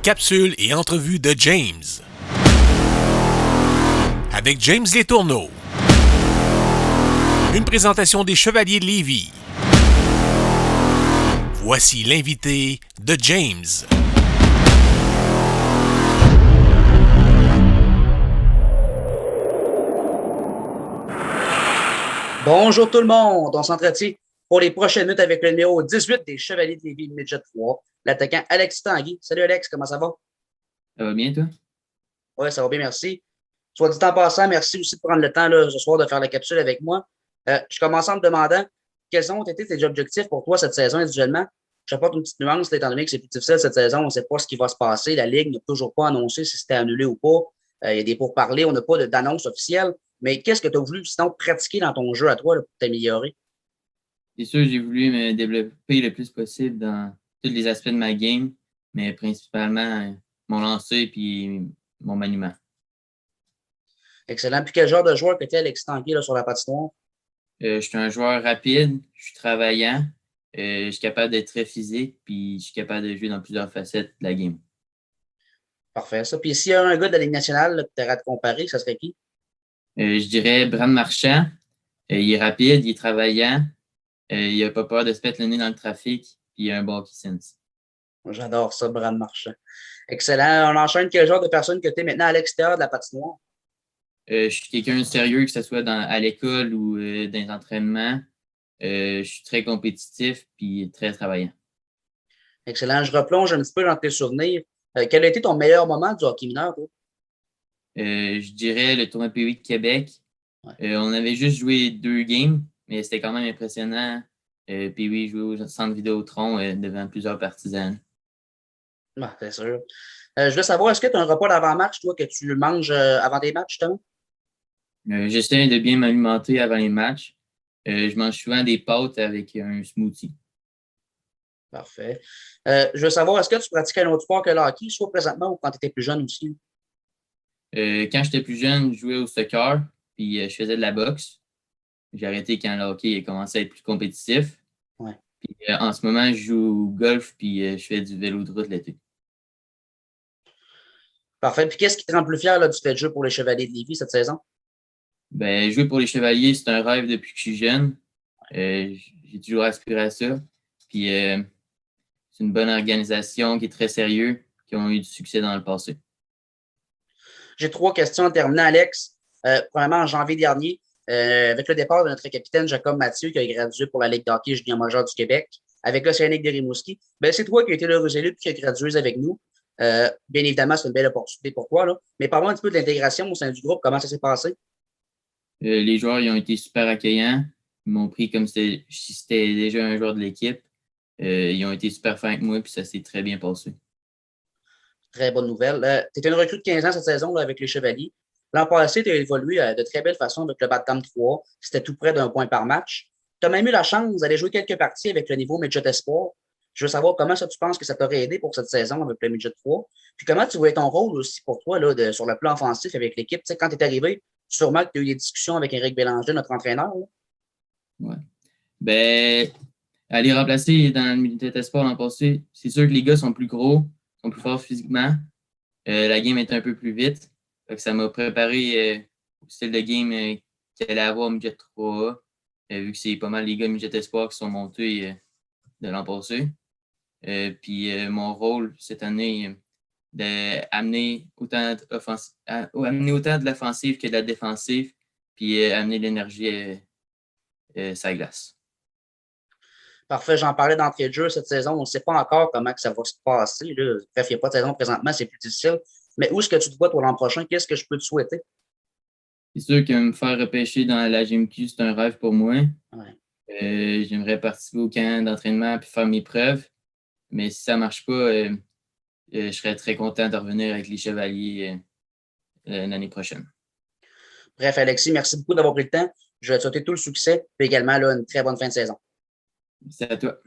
capsules et entrevues de James. Avec James Letourneau. Une présentation des Chevaliers de Lévis. Voici l'invité de James. Bonjour tout le monde, on s'entretient pour les prochaines minutes avec le numéro 18 des Chevaliers de Lévis Midget 3, l'attaquant Alex Tanguy. Salut Alex, comment ça va? Ça va bien, toi? Oui, ça va bien, merci. Soit dit en passant, merci aussi de prendre le temps là, ce soir de faire la capsule avec moi. Je commence en me demandant quels ont été tes objectifs pour toi cette saison individuellement. Je apporte une petite nuance, étant donné que c'est plus difficile cette saison, on ne sait pas ce qui va se passer. La Ligue n'a toujours pas annoncé si c'était annulé ou pas. Il y a des pourparlers, on n'a pas d'annonce officielle. Mais qu'est-ce que tu as voulu sinon pratiquer dans ton jeu à toi là, pour t'améliorer? C'est sûr, j'ai voulu me développer le plus possible dans tous les aspects de ma game, mais principalement mon lancer et mon maniement. Excellent. Puis quel genre de joueur que tu es, Alex Tanguy, là, sur la patinoire? Je suis un joueur rapide, je suis travaillant, je suis capable d'être très physique, puis je suis capable de jouer dans plusieurs facettes de la game. Parfait, ça. Puis s'il y a un gars de la Ligue nationale là, que tu aurais à te comparer, ça serait qui? Je dirais Brad Marchand. Il est rapide, il est travaillant, il n'a pas peur de se mettre le nez dans le trafic, puis il a un bon hockey sense. J'adore ça, Brad Marchand. Excellent. On enchaîne quel genre de personne que tu es maintenant à l'extérieur de la patinoire? Je suis quelqu'un de sérieux, que ce soit à l'école ou dans les entraînements. Je suis très compétitif puis très travaillant. Excellent. Je replonge un petit peu dans tes souvenirs. Quel a été ton meilleur moment du hockey mineur, toi? Je dirais le tournoi P8 de Québec. Ouais. On avait juste joué 2 games, mais c'était quand même impressionnant. P8 jouer au centre Vidéotron devant plusieurs partisans. Ouais, c'est sûr. Je veux savoir, est-ce que tu as un repas d'avant-match, toi, que tu manges avant des matchs, justement? J'essaie de bien m'alimenter avant les matchs. Je mange souvent des pâtes avec un smoothie. Parfait. Je veux savoir, est-ce que tu pratiques un autre sport que le hockey, soit présentement ou quand tu étais plus jeune aussi? Quand j'étais plus jeune, je jouais au soccer, puis je faisais de la boxe. J'ai arrêté quand le hockey a commencé à être plus compétitif. Ouais. Puis, en ce moment, je joue au golf, puis je fais du vélo de route l'été. Parfait. Puis qu'est-ce qui te rend plus fier là, du fait de jeu pour les Chevaliers de Lévis cette saison? Ben, jouer pour les Chevaliers, c'est un rêve depuis que je suis jeune. J'ai toujours aspiré à ça. Puis, c'est une bonne organisation qui est très sérieuse, qui ont eu du succès dans le passé. J'ai 3 questions en terminant, Alex. Premièrement, en janvier dernier, avec le départ de notre capitaine Jacob Mathieu, qui a gradué pour la Ligue d'hockey junior majeur du Québec, avec l'Océanique de Rimouski, ben, c'est toi qui as été l'heureux élu et qui a gradué avec nous. Bien évidemment, c'est une belle opportunité pour toi. Là. Mais parlons un petit peu de l'intégration au sein du groupe. Comment ça s'est passé? Les joueurs ils ont été super accueillants. Ils m'ont pris comme si c'était déjà un joueur de l'équipe. Ils ont été super fins avec moi, puis ça s'est très bien passé. Très bonne nouvelle. Tu étais une recrue de 15 ans cette saison là, avec les Chevaliers. L'an passé, tu as évolué de très belle façon avec le Batcam 3. C'était tout près d'un point par match. Tu as même eu la chance d'aller jouer quelques parties avec le niveau Midget Espoir. Je veux savoir comment ça tu penses que ça t'aurait aidé pour cette saison avec le Midget 3. Puis comment tu voyais ton rôle aussi pour toi là, sur le plan offensif avec l'équipe. Tu sais, quand tu es arrivé, sûrement que tu as eu des discussions avec Éric Bélanger, notre entraîneur. Là. Ouais. Ben, aller remplacer dans le Militaire Espoir l'an passé, c'est sûr que les gars sont plus gros, sont plus forts physiquement. La game est un peu plus vite. Fait que ça m'a préparé au style de game qu'il allait avoir au Midget 3A, vu que c'est pas mal les gars Midget Espoir qui sont montés de l'an passé. Puis mon rôle cette année, d'amener amener autant de l'offensive que de la défensive, puis amener l'énergie sur la glace. Parfait, j'en parlais d'entrée de jeu cette saison. On ne sait pas encore comment que ça va se passer. Là. Bref, il n'y a pas de saison présentement, c'est plus difficile. Mais où est-ce que tu te vois pour l'an prochain? Qu'est-ce que je peux te souhaiter? C'est sûr que me faire repêcher dans la GMQ, c'est un rêve pour moi. Ouais. J'aimerais participer au camp d'entraînement et faire mes preuves. Mais si ça ne marche pas, je serais très content de revenir avec les Chevaliers l'année prochaine. Bref, Alexis, merci beaucoup d'avoir pris le temps. Je vais te souhaiter tout le succès et également là, une très bonne fin de saison. C'est à toi.